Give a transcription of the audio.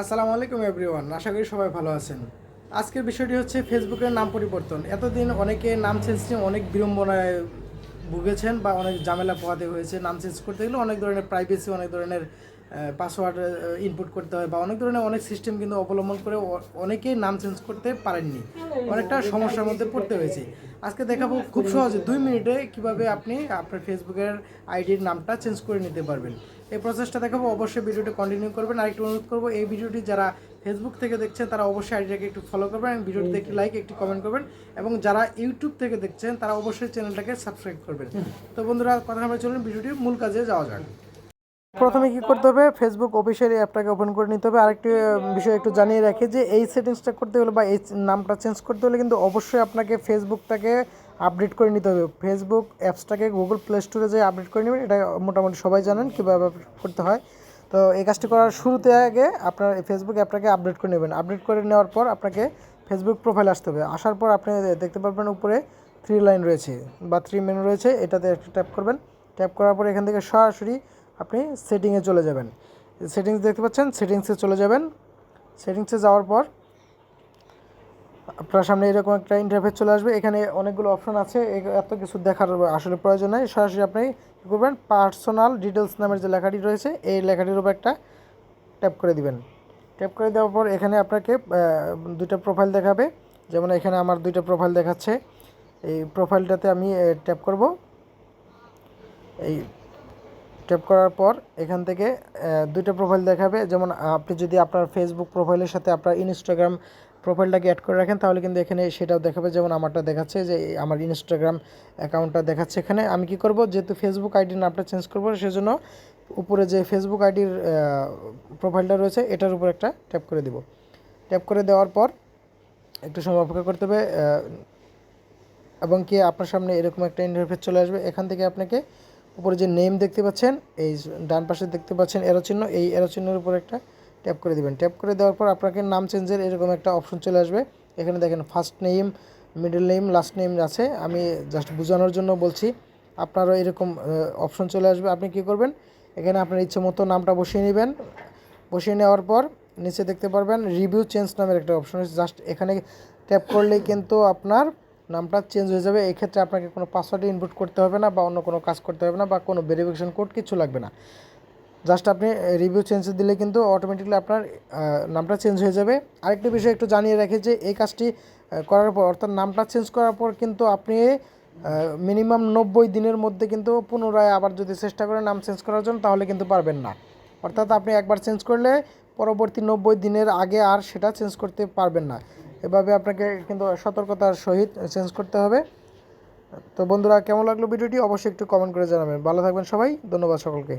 আসসালামু আলাইকুম এভরিওয়ান, আশা করি সবাই ভালো আছেন। আজকের বিষয়টি হচ্ছে ফেসবুকের নাম পরিবর্তন। এতদিন অনেকে নাম চেঞ্জ নিয়ে অনেক বিড়ম্বনায় ভুগেছেন বা অনেক ঝামেলা পোহাতে হয়েছে। নাম চেঞ্জ করতে গেলে অনেক ধরনের প্রাইভেসি, অনেক ধরনের পাসওয়ার্ড ইনপুট করতে হয় বা অনেক ধরনের অনেক সিস্টেম কিন্তু অবলম্বন করে অনেকেই নাম চেঞ্জ করতে পারেননি, অনেকটা সমস্যার মধ্যে পড়তে হয়েছে। আজকে দেখাবো খুব সহজে 2 মিনিটে কিভাবে আপনি আপনার ফেসবুকের আইডির নামটা চেঞ্জ করে নিতে পারবেন। এই প্রসেসটা দেখাবো, অবশ্যই ভিডিওটি কন্টিনিউ করবেন। আরেকটু অনুরোধ করবো, এই ভিডিওটি যারা ফেসবুক থেকে দেখছেন তারা অবশ্যই আইডিটাকে একটু ফলো করবেন এবং ভিডিওটিতে একটি লাইক, একটি কমেন্ট করবেন, এবং যারা ইউটিউব থেকে দেখছেন তারা অবশ্যই চ্যানেলটাকে সাবস্ক্রাইব করবেন। তো বন্ধুরা, কথা আমরা চলুন ভিডিওটির মূল কাজে যাওয়া যাক। প্রথমে কি করতে হবে, ফেসবুক অফিসিয়াল অ্যাপটাকে ওপেন করে নিতে হবে। আরেকটি বিষয় একটু জানিয়ে রাখি যে এই সেটিংসটা করতে হলে বা এই নামটা চেঞ্জ করতে হলে কিন্তু অবশ্যই আপনাকে ফেসবুকটাকে আপডেট করে নিতে হবে। ফেসবুক অ্যাপসটাকে গুগল প্লে স্টোরে যে আপডেট করে নেবেন, এটা মোটামুটি সবাই জানেন কীভাবে আপডেট করতে হয়। তো এই কাজটি করার শুরুতে আগে আপনার ফেসবুক অ্যাপটাকে আপডেট করে নেবেন। আপডেট করে নেওয়ার পর আপনাকে ফেসবুক প্রোফাইল আসতে হবে। আসার পর আপনি দেখতে পারবেন উপরে 3 লাইন রয়েছে বা 3 মেনু রয়েছে, এটাতে একটা ট্যাপ করবেন। ট্যাপ করার পর এখান থেকে সরাসরি আপনি সেটিংয়ে চলে যাবেন। সেটিংস দেখতে পাচ্ছেন, সেটিংসে চলে যাবেন। সেটিংসে যাওয়ার পর আপনার সামনে এরকম একটা ইন্টারফেস চলে আসবে। এখানে অনেকগুলো অপশন আছে, এত কিছু দেখার আসলে প্রয়োজন নেই। সরাসরি আপনি কী করবেন, পার্সোনাল ডিটেলস নামের যে লেখাটি রয়েছে এই লেখাটির উপর একটা ট্যাপ করে দিবেন। ট্যাপ করে দেওয়ার পর এখানে আপনাকে দুইটা প্রোফাইল দেখাবে। যেমন এখানে আমার দুইটা প্রোফাইল দেখাচ্ছে, এই প্রোফাইলটাতে আমি ট্যাপ করব। এই ট্যাপ করার পর এখান থেকে দুইটা প্রোফাইল দেখাবে। যেমন আপনি যদি আপনার ফেসবুক প্রোফাইলের সাথে আপনার ইনস্টাগ্রাম প্রোফাইলটাকে অ্যাড করে রাখেন তাহলে কিন্তু এখানে সেটাও দেখাবে। যেমন আমারটা দেখাচ্ছে যে আমার ইনস্টাগ্রাম অ্যাকাউন্টটা দেখাচ্ছে এখানে। আমি কি করব, যেহেতু ফেসবুক আইডির নামটা চেঞ্জ করবো, সেজন্য উপরে যে ফেসবুক আইডির প্রোফাইলটা রয়েছে এটার উপর একটা ট্যাপ করে দেব। ট্যাপ করে দেওয়ার পর একটু সময় অপেক্ষা করতে হবে এবং কি আপনার সামনে এরকম একটা ইন্টারফেস চলে আসবে। এখান থেকে আপনাকে উপরে যে নেম দেখতে পাচ্ছেন, এই ডান পাশে দেখতে পাচ্ছেন এরো চিহ্ন, এই এরো চিহ্নের উপর একটা ট্যাপ করে দিবেন। ট্যাপ করে দেওয়ার পর আপনাকে নাম চেঞ্জের এরকম একটা অপশন চলে আসবে। এখানে দেখেন first name, middle name, last name আছে। আমি জাস্ট বোঝানোর জন্য বলছি, আপনারও এরকম অপশন চলে আসবে। আপনি কি করবেন, এখানে আপনার ইচ্ছে মতো নামটা বসিয়ে নেবেন। বসিয়ে নেওয়ার পর নিচে দেখতে পারবেন রিভিউ চেঞ্জ নামের একটা অপশন আছে। জাস্ট এখানে ট্যাপ করলেই কিন্তু আপনার নামটা চেঞ্জ হয়ে যাবে। এই ক্ষেত্রে আপনাকে কোনো পাসওয়ার্ড ইনপুট করতে হবে না বা অন্য কোনো কাজ করতে হবে না বা কোনো ভেরিফিকেশন কোড কিছু লাগবে না। জাস্ট আপনি রিভিউ চেঞ্জ দিলে কিন্তু অটোমেটিকলি আপনার নামটা চেঞ্জ হয়ে যাবে। আরেকটি বিষয় একটু জানিয়ে রাখি যে এই কাজটি করার পর, অর্থাৎ নামটা চেঞ্জ করার পর কিন্তু আপনি মিনিমাম 90 দিনের মধ্যে কিন্তু পুনরায় আবার যদি চেষ্টা করেন নাম চেঞ্জ করার জন্য, তাহলে কিন্তু পারবেন না। অর্থাৎ আপনি একবার চেঞ্জ করলে পরবর্তী 90 দিনের আগে আর সেটা চেঞ্জ করতে পারবেন না। এভাবে আপনাকে কিন্তু সতর্কতার সহিত চেঞ্জ করতে হবে। তো বন্ধুরা, কেমন লাগলো ভিডিওটি অবশ্যই একটু কমেন্ট করে জানাবেন। ভালো থাকবেন সবাই, ধন্যবাদ সকলকে।